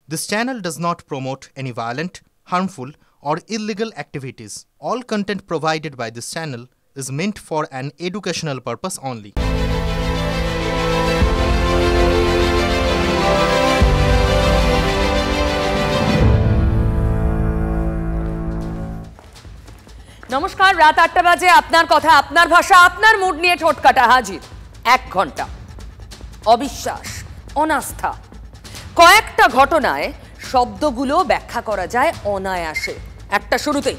This channel does not promote any violent, harmful, or illegal activities. All content provided by this channel is meant for an educational purpose only. নমস্কার, রাত ৮টা বাজে। আপনার কথা, আপনার ভাষা, আপনার মুড নিয়ে ঠোঁটকাটা হাজির। ১ ঘন্টা অবিশ্বাস, অনাস্থা, কয়েকটা ঘটনায় শব্দগুলো ব্যাখ্যা করা যায় অনায়াসে। একটা শুরুতেই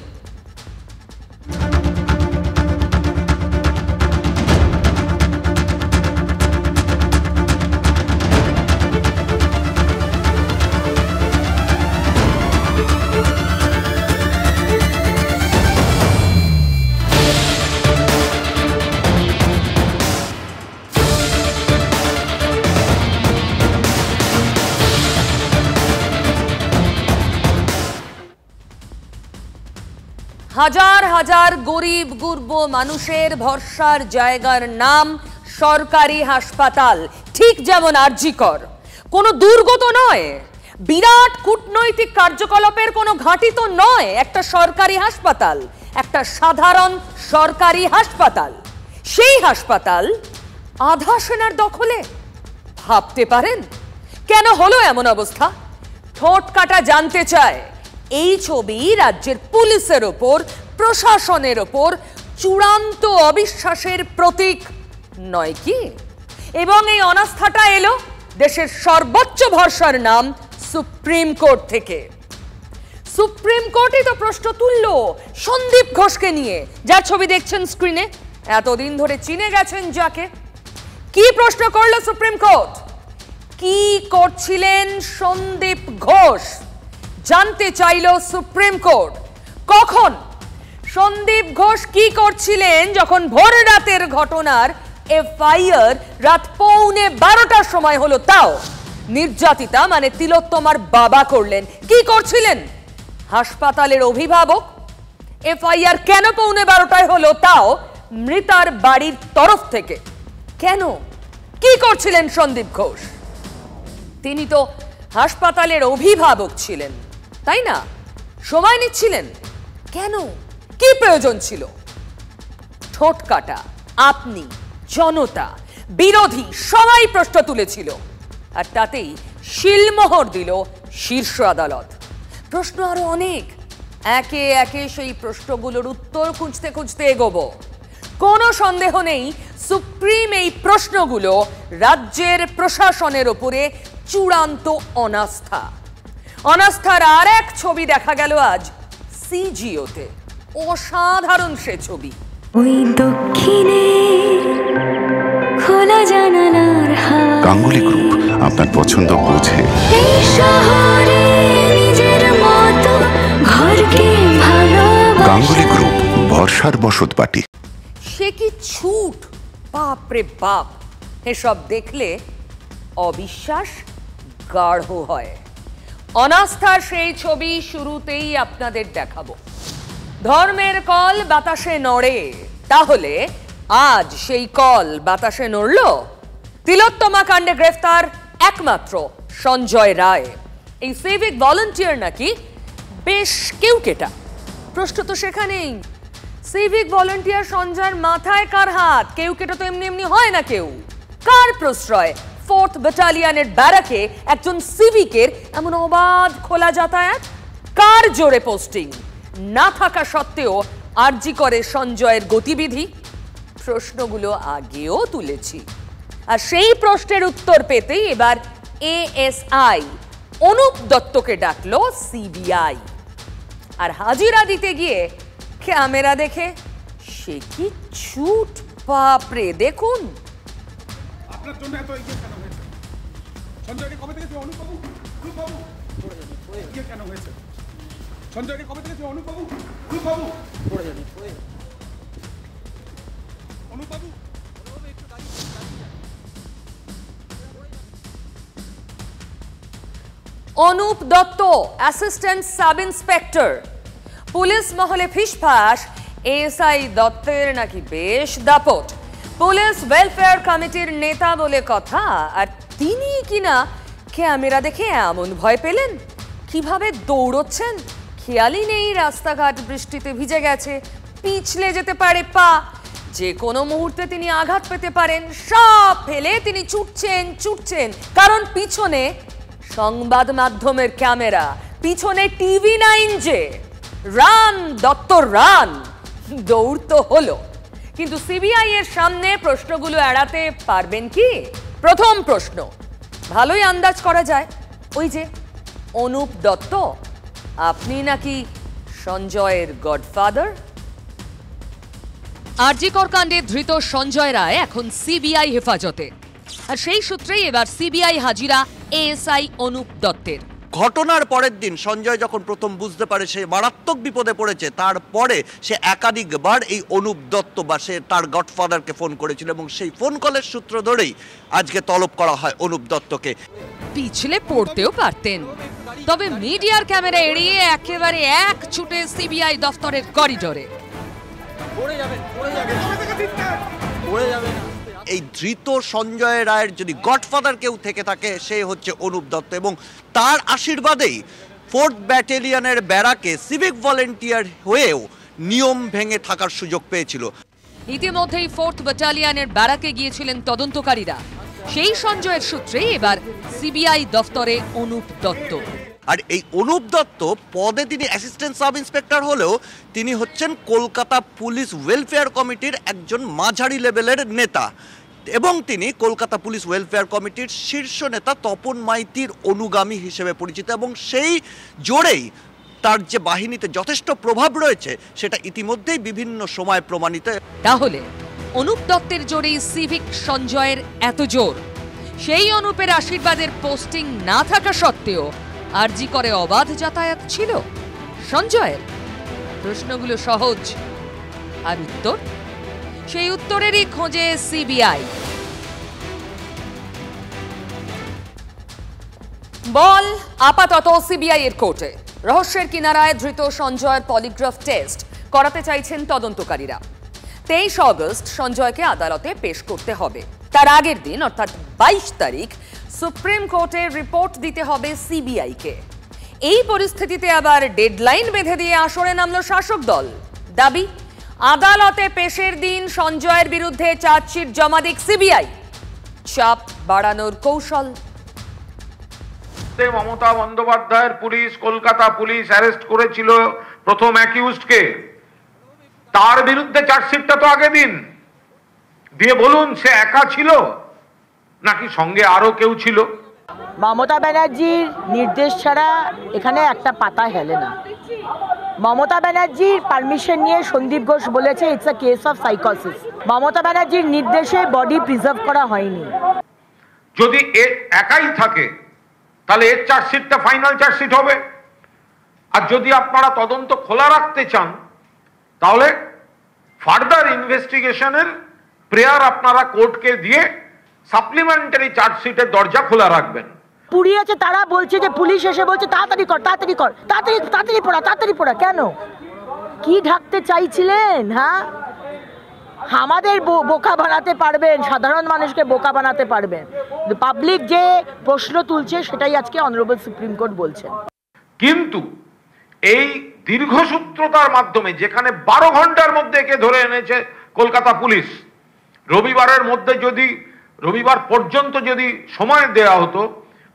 হাজার হাজার গরিব গুরব মানুষের ভরসার জায়গার নাম সরকারি হাসপাতাল। ঠিক যেমন আরজি কর কোনো দুর্গ তো নয়, বিরাট কূটনৈতিক কার্যকলাপের কোনো ঘাঁটি তো নয়। একটা সরকারি হাসপাতাল, একটা সাধারণ সরকারি হাসপাতাল। সেই হাসপাতাল আধা সেনার দখলে। ভাবতে পারেন কেন হলো এমন অবস্থা? ঠোঁট কাটা জানতে চায়। এই ছবি রাজ্যের পুলিশের ওপর, প্রশাসনের ওপর চূড়ান্ত অবিশ্বাসের প্রতীক নয় কি? এবং এই অনাস্থাটা এলো দেশের সর্বোচ্চ ভরসার নাম সুপ্রিম কোর্ট থেকে। সুপ্রিম কোর্টই তো প্রশ্ন তুলল সন্দীপ ঘোষকে নিয়ে, যার ছবি দেখছেন স্ক্রিনে। এতদিন ধরে চিনে গেছেন যাকে। কি প্রশ্ন করলো সুপ্রিম কোর্ট? কি করছিলেন সন্দীপ ঘোষ জানতে চাইল সুপ্রিম কোর্ট। কখন? সন্দীপ ঘোষ কি করছিলেন যখন ভোর রাতের ঘটনার এফআইআর রাত 11:15টার সময় হলো, তাও নির্যাতিতা মানে তিলোত্তমার বাবা করলেন? কি করছিলেন? হাসপাতালের অভিভাবক। এফআইআর কেন 11:15টায় হলো, তাও মৃতার বাড়ির তরফ থেকে? কেন? কি করছিলেন সন্দীপ ঘোষ? তিনি তো হাসপাতালের অভিভাবক ছিলেন, তাই না? সময় নিচ্ছিলেন কেন? কি প্রয়োজন ছিল? ঠোঁট কাটা, আপনি, জনতা, বিরোধী সবাই প্রশ্ন তুলেছিল, আর তাতেই শিলমোহর দিল শীর্ষ আদালত। প্রশ্ন আরো অনেক। একে একে সেই প্রশ্নগুলোর উত্তর খুঁজতে খুঁজতে এগোবো। কোনো সন্দেহ নেই, সুপ্রিম এই প্রশ্নগুলো রাজ্যের প্রশাসনের ওপরে চূড়ান্ত অনাস্থা। অনাস্থার আর এক ছবি দেখা গেল আজ সিজিওতে। অসাধারণ সে ছবি। ওই দক্ষিণে খোলা জানালার হাওয়া। গাঙ্গুলি গ্রুপ আপনার পছন্দ বোঝে। এই শহরে নিজের মতো ঘরকে ভালোবাসা। গাঙ্গুলি গ্রুপ, ভরসার বসতবাটি। সে কি ছুট! বাপ রে বাপ! এসব দেখলে অবিশ্বাস গাঢ় হয়। অনাস্থার সেই ছবি শুরুতেই আপনাদের দেখাবো। ধর্মের কল বাতাসে নড়ে, তাহলে আজ সেই কল বাতাসে নড়ল? তিলোত্তমা কাণ্ডে গ্রেফতার একমাত্র সঞ্জয় রায়। এই সিভিক ভলান্টিয়ার নাকি বেশ কেউকেটা। প্রশ্ন তো সেখানেই, সিভিক ভলান্টিয়ার সঞ্জয়ের মাথায় কার হাত? কেউকেটা তো এমনি এমনি হয় না কেউ। কার প্রশ্রয় 4th ব্যাটালিয়নের ব্যারাকে একজন সিভিকের এমন অবাধ খোলা যাতায়াত? কার জোরে পোস্টিং না থাকা সত্ত্বেও আরজি করে সঞ্জয়ের গতিবিধি? প্রশ্নগুলো আগেও তুলেছি, আর সেই প্রশ্নের উত্তর পেতেই এবার এএসআই অনুপ দত্তকে ডাকলো সিবিআই। আর হাজিরা দিতে গিয়ে ক্যামেরা দেখে সে কি ছুট! বাপরে, দেখুন। আপনার জন্য এত এগিয়ে কেন হয়েছে? সঞ্জয়কে কবে থেকে অনুপবাবু এগিয়ে কেন হয়েছে? সঞ্জয়কে কবে থেকে অনুপবাবু অনুপবাবু Anup Dutta, assistant sub inspector. Police মহলে ফিসফাস, এএসআই দত্তের নাকি বেশ দাপট। পুলিশ ওয়েলফেয়ার কমিটির নেতা বলে কথা, আর তিনি কিনা ক্যামেরা দেখে এমন ভয় পেলেন? কিভাবে দৌড়চ্ছেন খেয়ালই নেই। রাস্তাঘাট বৃষ্টিতে ভিজে গেছে, পিছলে যেতে পারে পা, যে কোনো মুহূর্তে তিনি আঘাত পেতে পারেন। সব ফেলে তিনি ছুটছেন, কারণ পিছনে সংবাদ মাধ্যমের ক্যামেরা, পিছনে TV9 যে। রান দত্ত রান, দৌড় তো হলো, কিন্তু সিবিআই এর সামনে প্রশ্নগুলো এড়াতে পারবেন কি? প্রথম প্রশ্ন ভালোই আন্দাজ করা যায়, ওই যে অনুপ দত্ত, আপনি নাকি সঞ্জয়ের গডফাদার? আরজিকর কাণ্ডে ধৃত সঞ্জয় রায় এখন সিবিআই হেফাজতে, আর সেই সূত্রেই এবার সিবিআই হাজিরা এএসআই অনুপ দত্তের। ঘটনার পরের দিন সঞ্জয় যখন প্রথম বুঝতে পারে সে মারাত্মক বিপদে পড়েছে, তারপরে সে একাধিকবার এই অনুপ দত্ত বা সে তার গডফাদারকে ফোন করেছিল, এবং সেই ফোন কলের সূত্র ধরেই আজকে তলব করা হয় অনুপ দত্তকে। পিছলে পড়তেও পারতেন, তবে মিডিয়ার ক্যামেরা এড়িয়ে একেবারে এক ছুটে সিবিআই দফতরের করিডোরে। এই ধৃত সঞ্জয় রায়ের যদি গডফাদার কেউ থেকে থাকে সে হচ্ছে অনুপ দত্ত, এবং তার আশীর্বাদেই 4th ব্যাটালিয়নের ব্যারাকে সিভিক ভলেন্টিয়ার হয়েও নিয়ম ভেঙে থাকার সুযোগ পেয়েছিল। ইতিমধ্যেই 4th ব্যাটালিয়নের ব্যারাকে গিয়েছিলেন তদন্তকারীরা, সেই সঞ্জয়ের সূত্রেই এবার সিবিআই দফতরে অনুপ দত্ত। আর এই অনুপ দত্ত পদে তিনি অ্যাসিস্ট্যান্ট সাব ইন্সপেক্টর হলেও তিনি হচ্ছেন কলকাতা পুলিশ ওয়েলফেয়ার কমিটির একজন মাঝারি লেভেলের নেতা, এবং তিনি কলকাতা পুলিশ ওয়েলফেয়ার কমিটির শীর্ষ নেতা তপন মাইতির অনুগামী হিসেবে পরিচিত, এবং সেই জোরেই তার যে বাহিনীতে যথেষ্ট প্রভাব রয়েছে সেটা ইতিমধ্যেই বিভিন্ন সময় প্রমাণিত। তাহলে অনুপ দত্তের জোরেই সিভিক সঞ্জয়ের এত জোর, সেই অনুপের আশীর্বাদের পোস্টিং না থাকা সত্ত্বেও আরজি করে অবাধ যাতায়াত ছিল সঞ্জয়ের? প্রশ্নগুলো সহজ, আর উত্তর সেই উত্তরেরই খোঁজে সিবিআই। বল আপাতত সিবিআই এর কোর্টে। রহস্যের কিনারায় ধৃত সঞ্জয়ের পলিগ্রাফ টেস্ট করাতে চাইছেন তদন্তকারীরা। 23 অগস্ট সঞ্জয়কে আদালতে পেশ করতে হবে। তার আগের দিন অর্থাৎ 22 তারিখ সুপ্রিম কোর্টে রিপোর্ট দিতে হবে সিবিআইকে। এই পরিস্থিতিতে আবার ডেডলাইন বেঁধে দিয়ে আসরে নামলো শাসক দল। দাবি আদালতে পেশের দিন সঞ্জয়ের বিরুদ্ধে চার্জশিট জমা দিক সিবিআই। চাপ বাড়ানোর কৌশল। মমতা বন্দ্যোপাধ্যায়ের পুলিশ, কলকাতা পুলিশ অ্যারেস্ট করেছিল প্রথম অ্যাকিউজডকে, তার বিরুদ্ধে চার্জশিটটা তো আগে দিন, দিয়ে বলুন সে একা ছিল নাকি সঙ্গে আরো কেউ ছিল। মমতা ব্যানার্জির নির্দেশ ছাড়া এখানে একটা পাতা হেলে না। মমতা ব্যানার্জির পারমিশন নিয়ে সন্দীপ ঘোষ বলেছে ইটস আ কেস অফ সাইকোসিস। মমতা ব্যানার্জির নির্দেশে বডি প্রিজার্ভ করা হয়নি। যদি একাই থাকে তাহলে এর চার্জশিটটা ফাইনাল চার্জশিট হবে, আর যদি আপনারা তদন্ত খোলা রাখতে চান তাহলে ফার্দার ইনভেস্টিগেশনের প্রেয়ার আপনারা কোর্টকে দিয়ে সাপ্লিমেন্টারি চার্জশিটের দরজা খোলা রাখবেন। পুড়িয়েছে তারা বলছে যে পুলিশ এসে বলছে তাড়াতাড়ি কর, তাড়াতাড়ি কর, তাড়াতাড়ি তাড়াতাড়ি পড়া, তাড়াতাড়ি পড়া। কেন? কি ঢাকতে চাইছিলেন? হ্যাঁ, আমাদের বোকা বানাতে পারবেন, সাধারণ মানুষকে বোকা বানাতে পারবেন। পাবলিক যে প্রশ্ন তুলছে সেটাই আজকে অনারেবল সুপ্রিম কোর্ট বলছেন। কিন্তু এই দীর্ঘসূত্রতার মাধ্যমে যেখানে 12 ঘন্টার মধ্যে একে ধরে এনেছে কলকাতা পুলিশ, রবিবারের মধ্যে যদি রবিবার পর্যন্ত যদি সময় দেওয়া হতো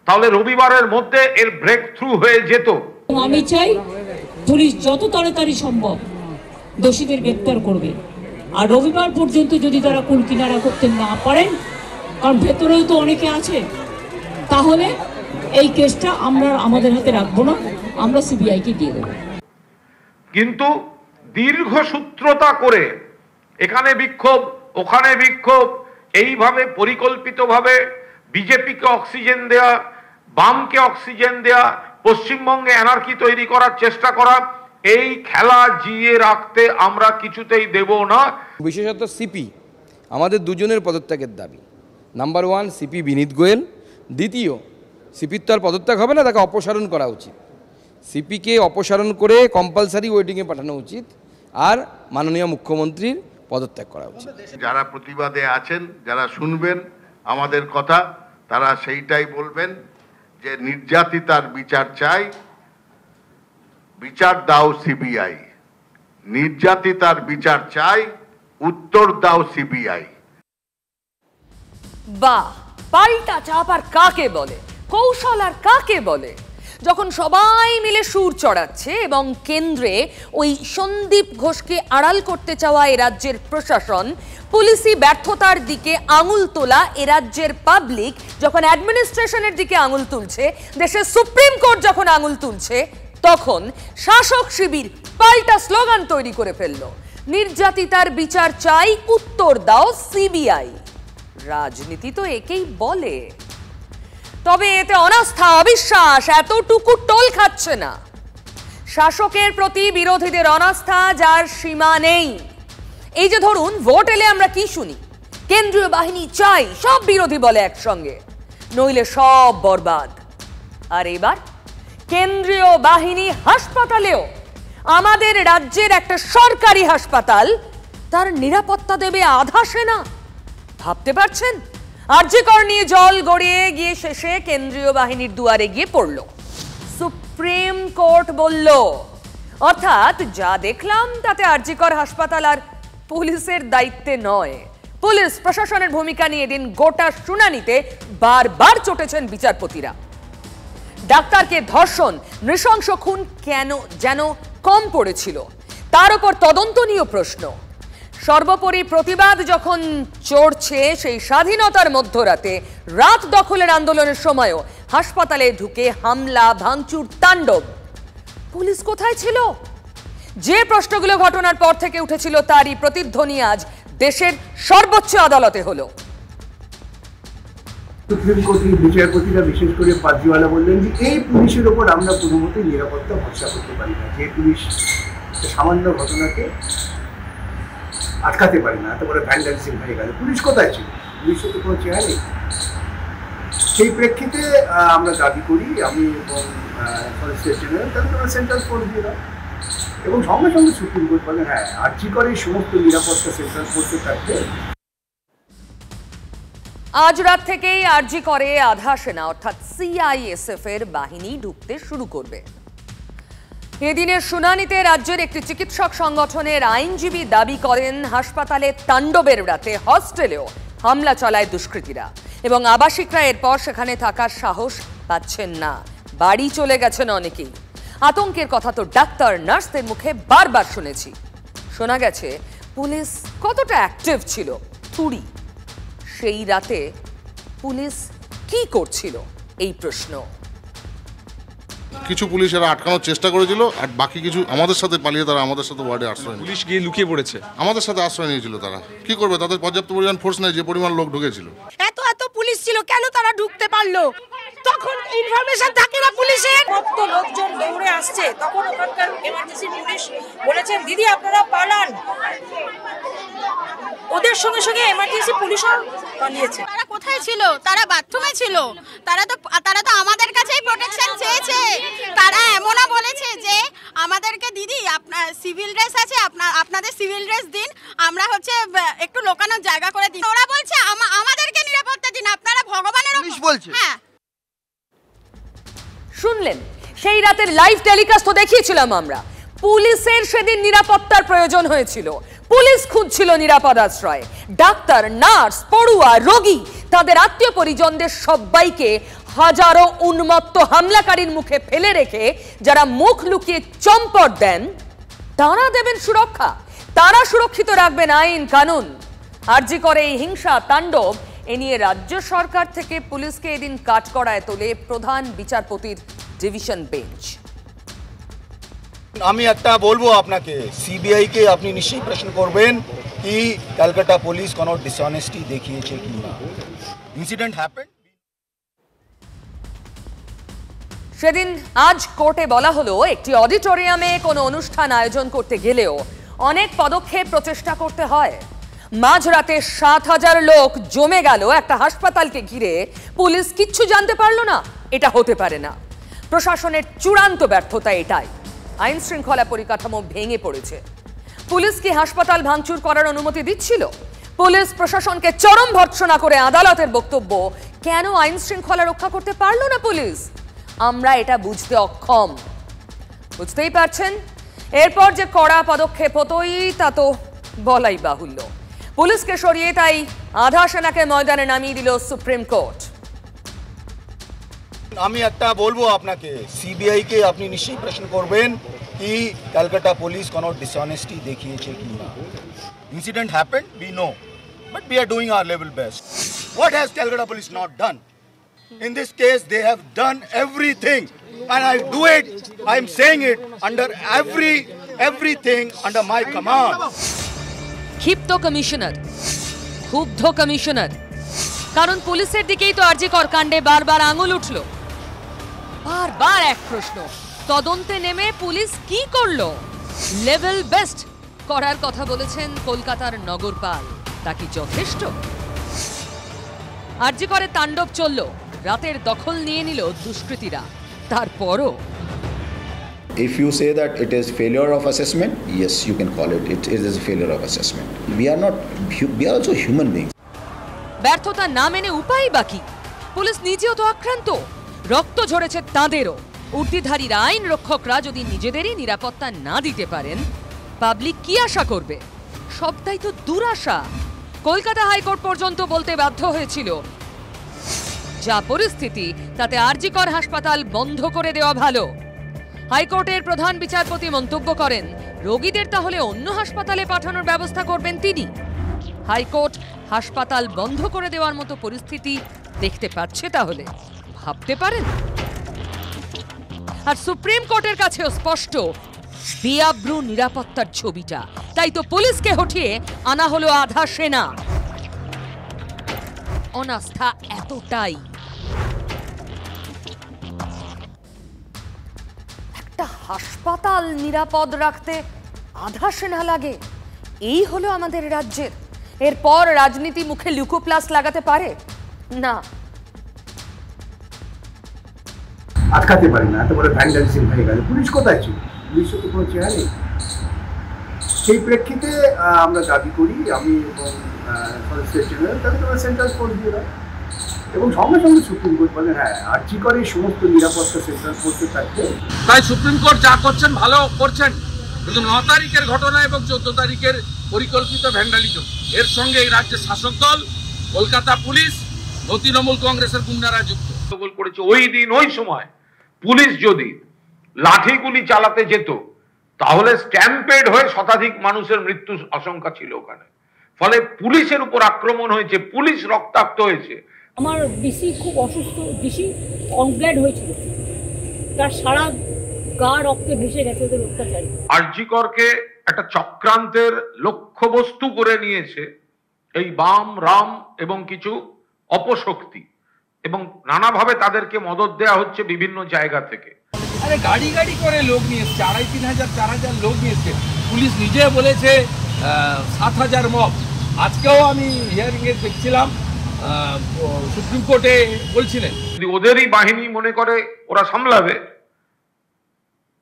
তাহলে রবিবারের মধ্যে এর ব্রেক থ্রু হয়ে যেত। আমি চাই পুলিশ যত তাড়াতাড়ি সম্ভব দোষীদের গ্রেপ্তার করবে, আর রবিবার পর্যন্ত যদি তারা কুল কিনারা করতে না পারেন, কারণ ভেতরেও তো অনেকে আছে, তাহলে এই কেসটা আমরা আমাদের হাতে রাখবো না, আমরা সিবিআইকে দিয়ে দেবো। কিন্তু দীর্ঘসূত্রতা করে এখানে বিক্ষোভ, ওখানে বিক্ষোভ, এইভাবে পরিকল্পিতভাবে বিজেপিকে অক্সিজেন দেয়া, বামকে অক্সিজেন দেয়া, পশ্চিমবঙ্গে অ্যানার্কি তৈরি করার চেষ্টা করা, এই খেলা জিয়ে রাখতে আমরা কিছুতেই দেব না। বিশেষত সিপি আমাদের দুজনের পদত্যাগের দাবি। নাম্বার 1 সিপি বিনীত গোয়েল, দ্বিতীয় সিপির তো আর পদত্যাগ হবে না, তাকে অপসারণ করা উচিত। সিপিকে অপসারণ করে কম্পালসারি ওয়েটিংয়ে পাঠানো উচিত, আর মাননীয় মুখ্যমন্ত্রীর পদত্যাগ করা উচিত। যারা প্রতিবাদে আছেন, যারা শুনবেন আমাদের কথা, তারা সেইটাই বলবেন যে নির্যাতিতার বিচার চাই, বিচার দাও সিবিআই। নির্যাতিতার বিচার চাই, উত্তর দাও সিবিআই। বাহ, পাল্টা চাপ আর কাকে বলে, কৌশল আর কাকে বলে? যখন সবাই মিলে সুর চড়াচ্ছে এবং কেন্দ্রে ওই সন্দীপ ঘোষকে আড়াল করতে চাওয়া এ রাজ্যের প্রশাসন, পুলিশি ব্যর্থতার দিকে আঙুল তোলা এ রাজ্যের পাবলিক যখন অ্যাডমিনিস্ট্রেশনের দিকে আঙুল তুলছে, দেশের সুপ্রিম কোর্ট যখন আঙুল তুলছে, তখন শাসক শিবির পাল্টা স্লোগান তৈরি করে ফেললো, নির্যাতিতার বিচার চাই, উত্তর দাও সিবিআই। রাজনীতি তো একেই বলে। তবে এতে অনাস্থা, অবিশ্বাস এতটুকু টোল খাচ্ছে না। শাসকের প্রতি বিরোধীদের অনাস্থা যার সীমা নেই। এই যে ধরুন, ভোট এলে আমরা কি শুনি? কেন্দ্রীয় বাহিনী চাই, সব বিরোধী বলে একসঙ্গে, নইলে সব বরবাদ। আর এবার কেন্দ্রীয় বাহিনী হাসপাতালেও, আমাদের রাজ্যের একটা সরকারি হাসপাতাল, তার নিরাপত্তা দেবে আধা সেনা। ভাবতে পারছেন? আরজিকর নিয়ে জল গড়িয়ে গিয়ে শেষে কেন্দ্রীয় বাহিনীর দুয়ারে গিয়ে পড়ল। সুপ্রিম কোর্ট বলল, অর্থাৎ যা দেখলাম তাতে আরজিকর হাসপাতাল আর পুলিশের দায়িত্বে নয়। পুলিশ প্রশাসনের ভূমিকা নিয়ে দিন গোটা শুনানিতে বারবার চটেছেন বিচারপতিরা। ডাক্তারকে ধর্ষণ, নৃশংস খুন কেন যেন কম পড়েছিল, তার উপর তদন্ত নিয়ে প্রশ্ন। সর্বোপরি প্রতিবাদ যখন চড়ছে, সেই স্বাধীনতার মধ্যরাতে রাত দখলের আন্দোলনের সময়ও হাসপাতালে ঢুকে হামলা, ভাঙচুর, তাণ্ডব। পুলিশ কোথায় ছিল? যে প্রশ্নগুলো ঘটনার পর থেকে উঠেছিল তারই প্রতিধ্বনি আজ দেশের সর্বোচ্চ আদালতে হলো। সুপ্রিম কোর্টের বিচারপতিরা, বিশেষ করে পাজিওয়ালা, বললেন যে এই পুলিশের ওপর আমরা কোনো মতেই নিরাপত্তা ভরসা করতে পারি না, যে পুলিশ সামান্য ঘটনাকে আটকাতে পারি না, এত বড় ভ্যান্ডালিজম হয়ে গেল। পুলিশ কোথায় ছিল? পুলিশের তো কোনো চেহারা নেই। সেই প্রেক্ষিতে আমরা দাবি করি, আমি এবং সলিসিটর জেনারেল, তাদের সেন্ট্রাল ফোর্স দিয়ে দাও। এবং সঙ্গে সঙ্গে সুপ্রিম কোর্ট বলেন, হ্যাঁ, আরজিকর এই সমস্ত নিরাপত্তা সেন্ট্রাল ফোর্সে থাকবে। আজ রাত থেকেই আরজিকরে আধা সেনা অর্থাৎ সিআইএসএফ এর বাহিনী ঢুকতে শুরু করবে। এদিনের শুনানিতে রাজ্যের একটি চিকিৎসক সংগঠনের আইনজীবী দাবি করেন, হাসপাতালে তাণ্ডবের রাতে হস্টেলেও হামলা চালায় দুষ্কৃতীরা এবং আবাসিকরা এরপর সেখানে থাকার সাহস পাচ্ছেন না, বাড়ি চলে গেছেন অনেকেই। আতঙ্কের কথা তো ডাক্তার, নার্সদের মুখে বারবার শুনেছি। শোনা গেছে পুলিশ কতটা অ্যাক্টিভ ছিল। থুড়ি সেই রাতে পুলিশ কি করছিল, এই প্রশ্ন। কিছু পুলিশেরা আটকানোর চেষ্টা করেছিল, আর বাকি কিছু আমাদের সাথে পালিয়ে তারা আমাদের সাথে ওয়ার্ডে আশ্রয় নিয়েছিল। পুলিশ গিয়ে লুকিয়ে পড়েছে, আমাদের সাথে আশ্রয় নিয়েছিল। তারা কি করবে? তাদের পর্যাপ্ত পরিমাণ ফোর্স নেই, যে পরিমাণ লোক ঢুকেছিল। এত পুলিশ ছিল, কেন তারা ঢুকতে পারলো? তখন ইনফরমেশন থাকে না পুলিশের। কত লোকজন দৌড়ে আসছে, তখন ওখানকার এমার্জেন্সি পুলিশ বলেছেন, দিদি আপনারা পালান। ওদের সঙ্গে সঙ্গে এমার্জেন্সি পুলিশও পালিয়েছে। তারা কোথায় ছিল? তারা বাথরুমে ছিল। তারা তো আমাদের কাছেই প্রোটেকশন চেয়েছে। তারা এমনও বলেছে যে আমাদেরকে, দিদি আপনার সিভিল ড্রেস আছে, আপনাদের সিভিল ড্রেস দিন, আমরা হচ্ছে একটু লোকানোর জায়গা করে দিন। ওরা বলছে আমাদেরকে নিরাপত্তা দিন, আপনারা ভগবানের পুলিশ বলছে। হ্যাঁ, শুনলেন, সেই রাতের লাইভ টেলিকাস্ট তো দেখিয়েছিলাম আমরা। পুলিশের সেদিন নিরাপত্তার প্রয়োজন হয়েছিল, পুলিশ খুঁজছিল নিরাপদ আশ্রয়। ডাক্তার, নার্স, পড়ুয়া, রোগী, তাদের আত্মীয় পরিজনদের সবাইকে হাজারো উন্মত্ত হামলাকারীর মুখে ফেলে রেখে যারা মুখ লুকিয়ে চম্পট দেন, তারা দেবেন সুরক্ষা, তারা সুরক্ষিত রাখবেন আইন কানুন। আরজিকরে এই হিংসা, তাণ্ডব, এ নিয়ে রাজ্য সরকার থেকে পুলিশকে এদিন কাঠগড়ায় তোলে প্রধান বিচারপতির ডিভিশন বেঞ্চ। আমি একটা বলবো আপনাকে, সিবিআই কে আপনি নিশ্চয়ই প্রশ্ন করবেন কি কলকাতা পুলিশ কোনো ডিসঅনেস্টি দেখিয়েছে কি না। Incident happened. সেদিন আজ কোর্টে বলা হলো, একটি অডিটোরিয়ামে কোনো অনুষ্ঠান আয়োজন করতে গেলেও অনেক পদক্ষেপ প্রচেষ্টা করতে হয়। মাঝরাতে ৭,০০০ লোক জমে গেল একটা হাসপাতালকে ঘিরে, পুলিশ কিচ্ছু জানতে পারলো না। এটা হতে পারে না। প্রশাসনের চূড়ান্ত ব্যর্থতা এটাই। আইন শৃঙ্খলা পরিকাঠামো ভেঙে পড়েছে। পুলিশ কি হাসপাতাল ভাঙচুর করার অনুমতি দিচ্ছিল? পুলিশ প্রশাসনকে চরম ভর্ৎসনা করে আদালতের বক্তব্য, কেন আইন শৃঙ্খলা রক্ষা করতে পারলো না পুলিশ? আমরা এটা বুঝতে অক্ষম। বুঝতেই পারছেন, এরপর যে কড়া পদক্ষেপ হতোই তা তো বলাই বাহুল্য। পুলিশকে সরিয়ে তাই আধা সেনাকে ময়দানে নামিয়ে দিল সুপ্রিম কোর্ট। আমি একটা বলবো আপনাকে, সিবিআই কে আপনি নিশ্চয়ই প্রশ্ন করবেন কি ক্যালকাটা পুলিশ কোনো ডিসঅনেস্টি দেখিয়েছে কি না। Incident happened, we know, but we are doing our level best. What has Calcutta police not done? In this case, they have done everything, and I do it. I am saying it under everything under my command. ক্ষিপ্ত commissioner, ক্ষুব্ধ commissioner, কারণ পুলিশের দিকেই তো আরজিকর কাণ্ডে বারবার আঙুল উঠল। বারবার এক প্রশ্ন, তদন্তে নেমে পুলিশ কি করলো? লেভেল বেস্ট করার কথা বলেছেন কলকাতার নগরপাল, তা কি যথেষ্ট? আরজিকরে তাণ্ডব চলল, রাতের দখল নিয়ে নিল দুষ্কৃতীরা, তারপরও If you say that it is failure of assessment, yes, you can call it. It is a failure of assessment. We are also human beings. ব্যর্থতা না মেনে উপায় বাকি। পুলিশ নিজেও তো আক্রান্ত, রক্ত ঝরেছে তাঁদেরও। ঊর্ধ্বধারীরা, আইন রক্ষকরা যদি নিজেদেরই নিরাপত্তা না দিতে পারেন, পাবলিক কি আশা করবে? সবটাই তো দুরাশা। কলকাতা হাইকোর্ট পর্যন্ত বলতে বাধ্য হয়েছিল, যা পরিস্থিতি তাতে আরজিকর হাসপাতাল বন্ধ করে দেওয়া ভালো। হাইকোর্টের প্রধান বিচারপতি মন্তব্য করেন, রোগীদের তাহলে অন্য হাসপাতালে পাঠানোর ব্যবস্থা করবেন তিনি। হাইকোর্ট হাসপাতাল বন্ধ করে দেওয়ার মতো পরিস্থিতি দেখতে পাচ্ছে তাহলে, ভাবতে পারেন? আর সুপ্রিম কোর্টের কাছেও স্পষ্ট বেআব্রু নিরাপত্তার ছবিটা, তাই তো পুলিশকে হটিয়ে আনা হলো আধা সেনা। অনাস্থা এতটাই, একটা হাসপাতাল নিরাপদ রাখতে আধা সেনা লাগে, এই হলো আমাদের রাজ্যের। এরপর রাজনীতি মুখে লিউকোপ্লাস লাগাতে পারে না। আটকাতে পারে না, এত বড় ভ্যান্ডালিজম হয়ে গেল। পুলিশ কোথায় ছিল? পুলিশের তো কোনো চেহারা নেই। সেই প্রেক্ষিতে আমরা দাবি করি, আমি এবং সলিসিটর জেনারেল, তাকে তোমরা সেন্ট্রাল ফোর্স দিয়ে দাও। এবং সঙ্গে সঙ্গে সুপ্রিম কোর্ট বলেন হ্যাঁ, আরজিকরে সমস্ত নিরাপত্তা সেন্ট্রাল ফোর্সে থাকবে। তাই সুপ্রিম কোর্ট যা করছেন ভালো করছেন, কিন্তু 9 তারিখের ঘটনা এবং 14 তারিখের পরিকল্পিত ভ্যান্ডালিজম, এর সঙ্গে এই রাজ্যের শাসক দল, কলকাতা পুলিশ ও তৃণমূল কংগ্রেসের গুন্ডারা যুক্ত করেছে। ওই দিন ওই সময় পুলিশ যদি লাঠিগুলি চালাতে যেত, তাহলে স্ট্যাম্পেড হয়ে শতাধিক মানুষের মৃত্যুর আশঙ্কা ছিল ওখানে। ফলে পুলিশের উপর আক্রমণ হয়েছে, পুলিশ রক্তাক্ত হয়েছে। আমার বেশি খুব অসুস্থ, বেশি কমপ্লেন্ট হয়েছিল, তার সারা গা রক্তে ভেসে গেছে ওদের অত্যাচারী। আরজিকরকে একটা চক্রান্তের লক্ষ্যবস্তু করে নিয়েছে এই বাম, রাম এবং কিছু অপশক্তি, এবং নানাভাবে তাদেরকে মদত দেয়া হচ্ছে বিভিন্ন জায়গা থেকে। আরে গাড়ি গাড়ি করে লোক নিয়ে এসছে, 2500 4000 লোক নিয়ে এসছে। পুলিশ নিজে বলেছে 7000 মব। আজকেও আমি হিয়ারিং এ দেখছিলাম, সুপ্রিম কোর্টে বলছিলেন যদি ওদেরই বাহিনী মনে করে ওরা সামলাবে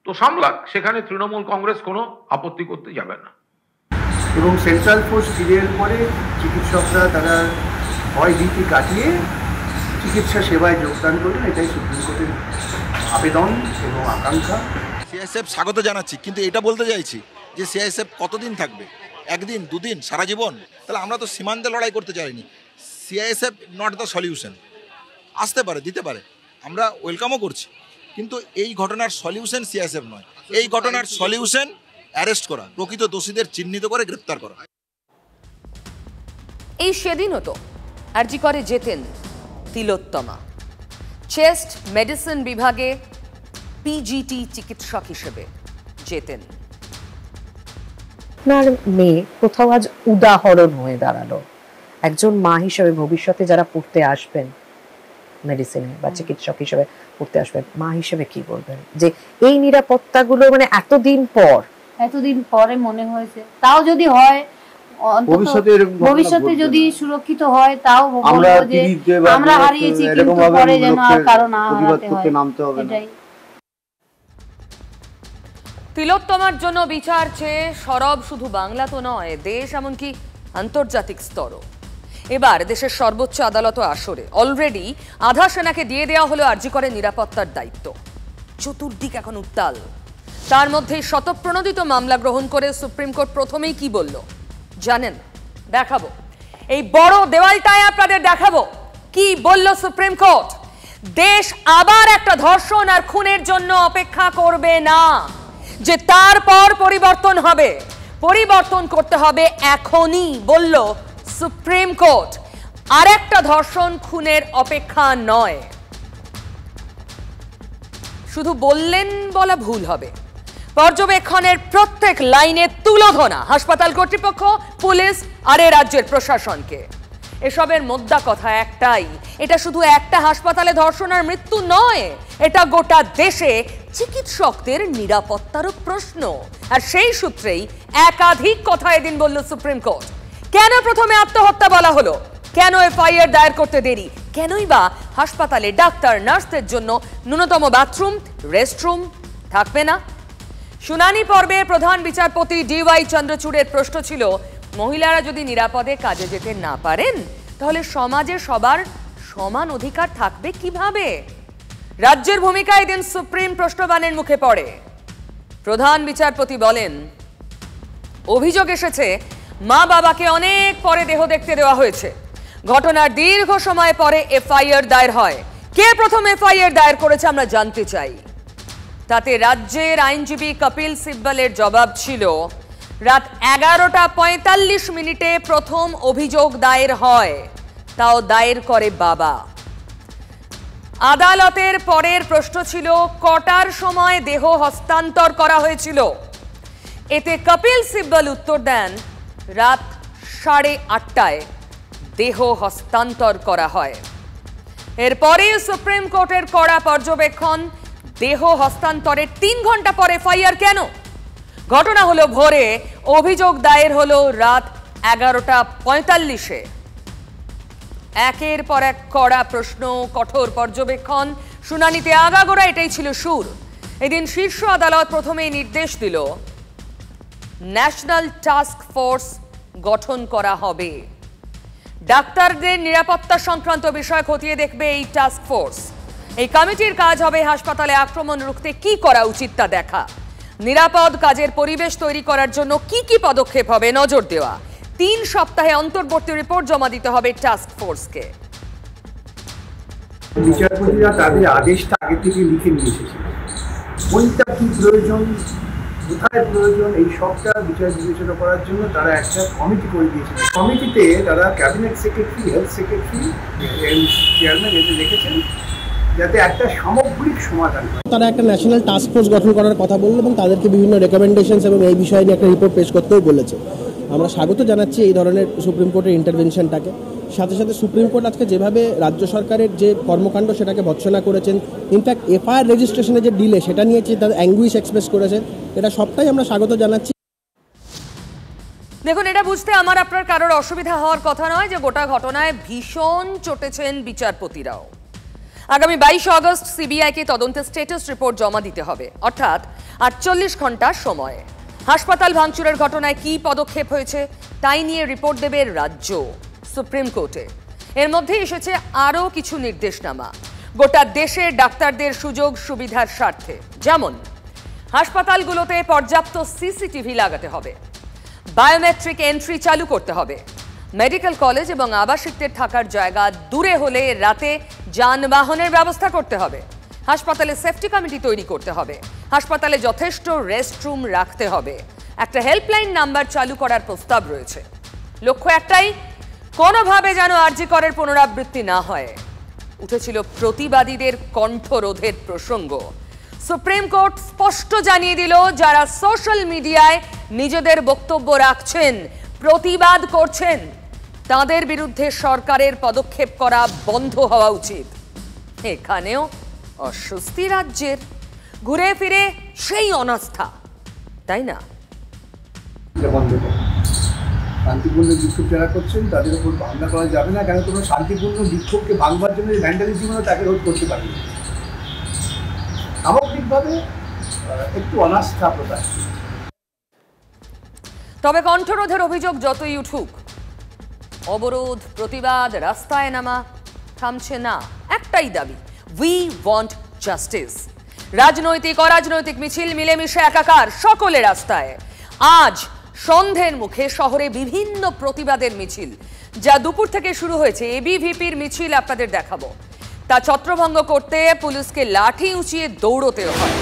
তো সামলাক, সেখানে তৃণমূল কংগ্রেস কোনো আপত্তি করতে যাবে না। এবং সেন্ট্রাল ফোর্স ফিরের পরে চিকিৎসকরা তারা ভয় ভীতি কাটিয়ে চিকিৎসা সেবায় যোগদান করবেন, এটাই সুপ্রিম কোর্টের আবেদন এবং আকাঙ্ক্ষা। সিআইএসএফ স্বাগত জানাচ্ছি, কিন্তু এটা বলতে চাইছি যে সিআইএসএফ কতদিন থাকবে? একদিন, দুদিন, সারা জীবন? তাহলে আমরা তো সীমান্তে লড়াই করতে চাইনি। CISF not the solution. আসতে পারে, দিতে পারে, আমরা ওয়েলকামও করছি, কিন্তু এই ঘটনার সলিউশন সিআইএসএফ নয়। এই ঘটনার সলিউশন অ্যারেস্ট করা, প্রকৃত দোষীদের চিহ্নিত করে গ্রেপ্তার করা। এই সেদিনও তো আরজিকরে যেতেন তিলোত্তমা, চেস্ট মেডিসিন বিভাগে পিজিটি চিকিৎসক হিসেবে যেতেন। আপনার মেয়ে কোথাও আজ উদাহরণ হয়ে দাঁড়ালো। একজন মা হিসেবে ভবিষ্যতে যারা পড়তে আসবেন মেডিসিনে বা চিকিৎসক হিসেবে পড়তে আসবেন, মা হিসেবে কি বলবেন যে এই নিরাপত্তাগুলো মানে এতদিন পরে মনে হয়েছে, তাও যদি হয় ভবিষ্যতে যদি সুরক্ষিত হয়, তাও আমরা হারিয়েছি, কিন্তু পরে যেন আর কারো না হারাতে হয়, এটাই। তিলোত্তমার জন্য বিচার চেয়ে সরব শুধু বাংলা তো নয়, দেশ এমনকি আন্তর্জাতিক স্তরও। এবার দেশের সর্বোচ্চ আদালত আসরে অলরেডি আধা সেনাকে দিয়ে দেওয়া হলো আরজি করে নিরাপত্তার দায়িত্ব। চতুর্দিক এখন উত্তাল। তার মধ্যে শতপ্রণোদিত মামলা গ্রহণ করে সুপ্রিম কোর্ট প্রথমেই কি বলল জানেন? দেখাবো, এই বড় দেওয়ালটায় আপনাদের দেখাবো কি বলল সুপ্রিম কোর্ট। দেশ আবার একটা ধর্ষণ আর খুনের জন্য অপেক্ষা করবে না যে তারপর পরিবর্তন হবে, পরিবর্তন করতে হবে এখনই বলল সুপ্রিম কোর্ট। আর একটা ধর্ষণ খুনের অপেক্ষা নয়। শুধু বললেন বলা ভুল হবে, পর্যবেক্ষণের প্রত্যেক লাইনে তুলোধনা হাসপাতাল কর্তৃপক্ষ, পুলিশ আর এ রাজ্যের প্রশাসনকে। এসবের মোদ্দা কথা একটাই, এটা শুধু একটা হাসপাতালে ধর্ষণ আর মৃত্যু নয়, এটা গোটা দেশে চিকিৎসকদের নিরাপত্তারও প্রশ্ন। আর সেই সূত্রেই একাধিক কথা এদিন বলল সুপ্রিম কোর্ট। কেন প্রথমে আত্মহত্যা বলা হলো, কেন এফআইআর দায়ের করতে দেরি, কেনই বা হাসপাতালে ডাক্তার নার্সদের জন্য ন্যূনতম বাথরুম রেস্টরুম থাকবে না। শুনানি পর্বে প্রধান বিচারপতি ডিওয়াই চন্দ্রচূড়ের প্রশ্ন ছিল, মহিলারা যদি নিরাপদে কাজে যেতে না পারেন তাহলে সমাজে সবার সমান অধিকার থাকবে কিভাবে? রাজ্যের ভূমিকা এদিন সুপ্রিম প্রশ্নবাণের মুখে পড়ে। প্রধান বিচারপতি বলেন, অভিযোগ এসেছে মা বাবাকে অনেক পরে দেহ দেখতে দেওয়া হয়েছে। ঘটনার দীর্ঘ সময় পরে এফআইআর দায়ের হয়। কে প্রথম এফআইআর দায়ের করেছে আমরা জানতে চাই। তাতে রাজ্যের আইনজীবী কপিল সিব্বলের জবাব ছিল, রাত 11:45 প্রথম অভিযোগ দায়ের হয়, তাও দায়ের করে বাবা। আদালতের পরের প্রশ্ন ছিল, কটার সময় দেহ হস্তান্তর করা হয়েছিল? এতে কপিল সিব্বল উত্তর দেন, রাত 8:30টায় দেহ হস্তান্তর করা হয়। এরপরে সুপ্রিম কোর্টের কড়া পর্যবেক্ষণ, দেহ হস্তান্তরের 3 ঘন্টা পরে এফআইআর কেন? ঘটনা হলো ভোরে, অভিযোগ দায়ের হলো রাত 11:45-এ। একের পর এক কড়া প্রশ্ন, কঠোর পর্যবেক্ষণ, শুনানিতে আগাগোড়া এটাই ছিল সুর। এদিন শীর্ষ আদালত প্রথমেই নির্দেশ দিল, ন্যাশনাল টাস্ক ফোর্স গঠন করা হবে। ডাক্তারদের নিরাপত্তা সংক্রান্ত বিষয় খতিয়ে দেখবে এই টাস্ক ফোর্স। এই কমিটির কাজ হবে হাসপাতালে আক্রমণ রুখতে কি করা উচিত তা দেখা, নিরাপদ কাজের পরিবেশ তৈরি করার জন্য কি কি পদক্ষেপ হবে নজর দেওয়া। 3 সপ্তাহে অন্তর্বর্তী রিপোর্ট জমা দিতে হবে টাস্ক ফোর্সকে। বিচারপতিরা তাদের আদেশটা আগে থেকে লিখে নিয়ে এসেছিল, কোনটা কি প্রয়োজন, কোথায় প্রয়োজন, এই সবটা বিচার বিবেচনা করার জন্য তারা একটা কমিটি করে দিয়েছিল। কমিটিতে তারা cabinet secretary, health secretary, chairman এতে রেখেছেন যাতে একটা সামগ্রিক সমাধান হয়। তারা একটা ন্যাশনাল টাস্ক ফোর্স গঠন করার কথা বলল এবং তাদেরকে বিভিন্ন রেকমেন্ডেশনস এবং এই বিষয়ে নিয়ে একটা রিপোর্ট পেশ করতেও বলেছে। আমরা স্বাগত জানাচ্ছি এই ধরনের সুপ্রিম কোর্টের ইন্টারভেনশনটাকে। সাথে সাথে সুপ্রিম কোর্ট আজকে যেভাবে রাজ্য সরকারের যে কর্মকাণ্ড সেটাকে ভৎসনা করেছেন, ইনফ্যাক্ট এফআইআর রেজিস্ট্রেশনের যে ডিলে সেটা নিয়ে তাদের অ্যাঙ্গুইশ এক্সপ্রেস করেছেন, এটা সবটাই আমরা স্বাগত জানাচ্ছি। দেখুন, এটা বুঝতে আমার আপনার কারোর অসুবিধা হওয়ার কথা নয় যে গোটা ঘটনায় ভীষণ চটেছেন বিচারপতিরাও। আগামী 22 আগস্ট সিবিআইকে তদন্তের স্ট্যাটাস রিপোর্ট জমা দিতে হবে, অর্থাৎ 48 ঘন্টার সময়। হাসপাতাল ভাঙচুরের ঘটনায় কি পদক্ষেপ হয়েছে তাই নিয়ে রিপোর্ট দেবে রাজ্য সুপ্রিম কোর্টে। এর মধ্যে এসেছে আরও কিছু নির্দেশনামা গোটা দেশের ডাক্তারদের সুযোগ সুবিধার স্বার্থে, যেমন হাসপাতালগুলোতে পর্যাপ্ত সিসিটিভি লাগাতে হবে, বায়োমেট্রিক এন্ট্রি চালু করতে হবে, মেডিকেল কলেজ এবং আবাসিকদের থাকার জায়গা দূরে হলে রাতে যানবাহনের ব্যবস্থা করতে হবে, হাসপাতালে সেফটি কমিটি তৈরি করতে হবে, হাসপাতালে যথেষ্ট রেস্টরুম রাখতে হবে, একটা হেল্পলাইন নাম্বার চালু করার প্রস্তাব রয়েছে। লক্ষ্য একটাই, কোনোভাবে যেন আরজি করের পুনরাবৃত্তি না হয়। উঠেছিল প্রতিবাদীদের কণ্ঠরোধের প্রসঙ্গ। সুপ্রিম কোর্ট স্পষ্ট জানিয়ে দিল, যারা সোশ্যাল মিডিয়ায় নিজেদের বক্তব্য রাখছেন, প্রতিবাদ করছেন, তাদের বিরুদ্ধে সরকারের পদক্ষেপ করা বন্ধ হওয়া উচিত। এখানেও অস্বস্তি রাজ্যের, ঘুরে ফিরে সেই অনাস্থা, তাই না? শান্তিপূর্ণ বিক্ষোভ যারা করছেন তাদের উপর হামলা করা যাবে না, কেন তোমরা শান্তিপূর্ণ বিক্ষোভকে ভাঙবার জন্য ভ্যান্ডালিজমও তাকে রোধ করতে পারবে। সামগ্রিকভাবে একটু অনাস্থা প্রকাশ। তবে কণ্ঠরোধের অভিযোগ যতই উঠুক, অবরোধ, প্রতিবাদ, রাস্তায় নামা থামছে না। একটাই দাবি, উই ওয়ান্ট জাস্টিস। রাজনৈতিক অরাজনৈতিক মিছিল মিলেমিশে একাকার, সকলে রাস্তায়। আজ সন্ধ্যের মুখে শহরে বিভিন্ন প্রতিবাদের মিছিল, যা দুপুর থেকে শুরু হয়েছে। এবিভিপির মিছিল আপনাদের দেখাবো। তা ছত্রভঙ্গ করতে পুলিশকে লাঠি উঁচিয়ে দৌড়তে হয়।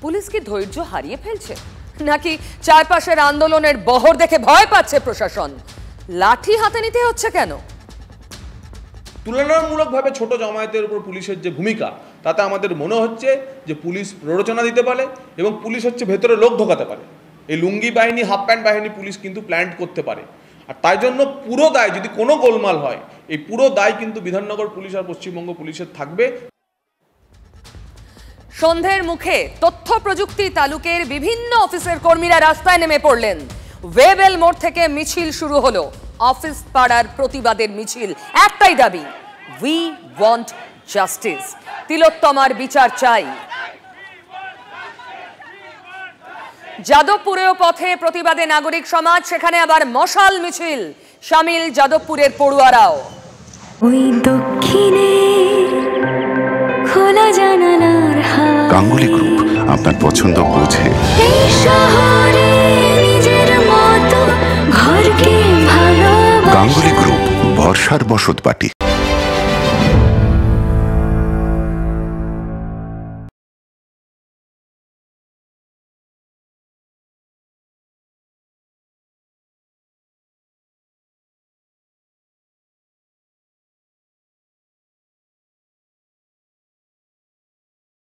পুলিশ কি ধৈর্য হারিয়ে ফেলছে, নাকি চারপাশের আন্দোলনের বহর দেখে ভয় পাচ্ছে প্রশাসন? লাঠি হাতে নিতে হচ্ছে কেন? তুলনামূলকভাবে ছোট জামায়াতের উপর পুলিশের যে ভূমিকা, তাতে আমাদের মনে হচ্ছে যে পুলিশ প্ররোচনা দিতে পারে এবং পুলিশ হচ্ছে ভেতরে লোক ঢোকাতে পারে। এই লুঙ্গি বাহিনী, হাফ প্যান্ট বাহিনী পুলিশ কিন্তু প্ল্যান্ট করতে পারে। আর তাই জন্য পুরো দায়, যদি কোনো গোলমাল হয়, এই পুরো দায় কিন্তু বিধাননগর পুলিশ আর পশ্চিমবঙ্গ পুলিশের থাকবে। সন্ধ্যের মুখে তথ্য প্রযুক্তি তালুকের বিভিন্ন অফিসের কর্মীরা রাস্তায় নেমে পড়লেন। ওয়েবেল মোড় থেকে মিছিল শুরু হলো, অফিস পাড়ার প্রতিবাদের মিছিল। একটাই দাবি, উই ওয়ান্ট জাস্টিস। তিলোত্তমার বিচার চাই। যাদবপুরেও পথে প্রতিবাদে নাগরিক সমাজ, সেখানে আবার মশাল মিছিল, শামিল যাদবপুরের পড়ুয়ারাও। ওই দক্ষিণে খোলা জানালার হাওয়া, গাঙ্গুলি গ্রুপ, আপনার পছন্দ বোঝে। এই শহরে নিজের মতো ঘরকে ভালোবাসা। গাঙ্গুলি গ্রুপ, ভরসার বসতবাটি।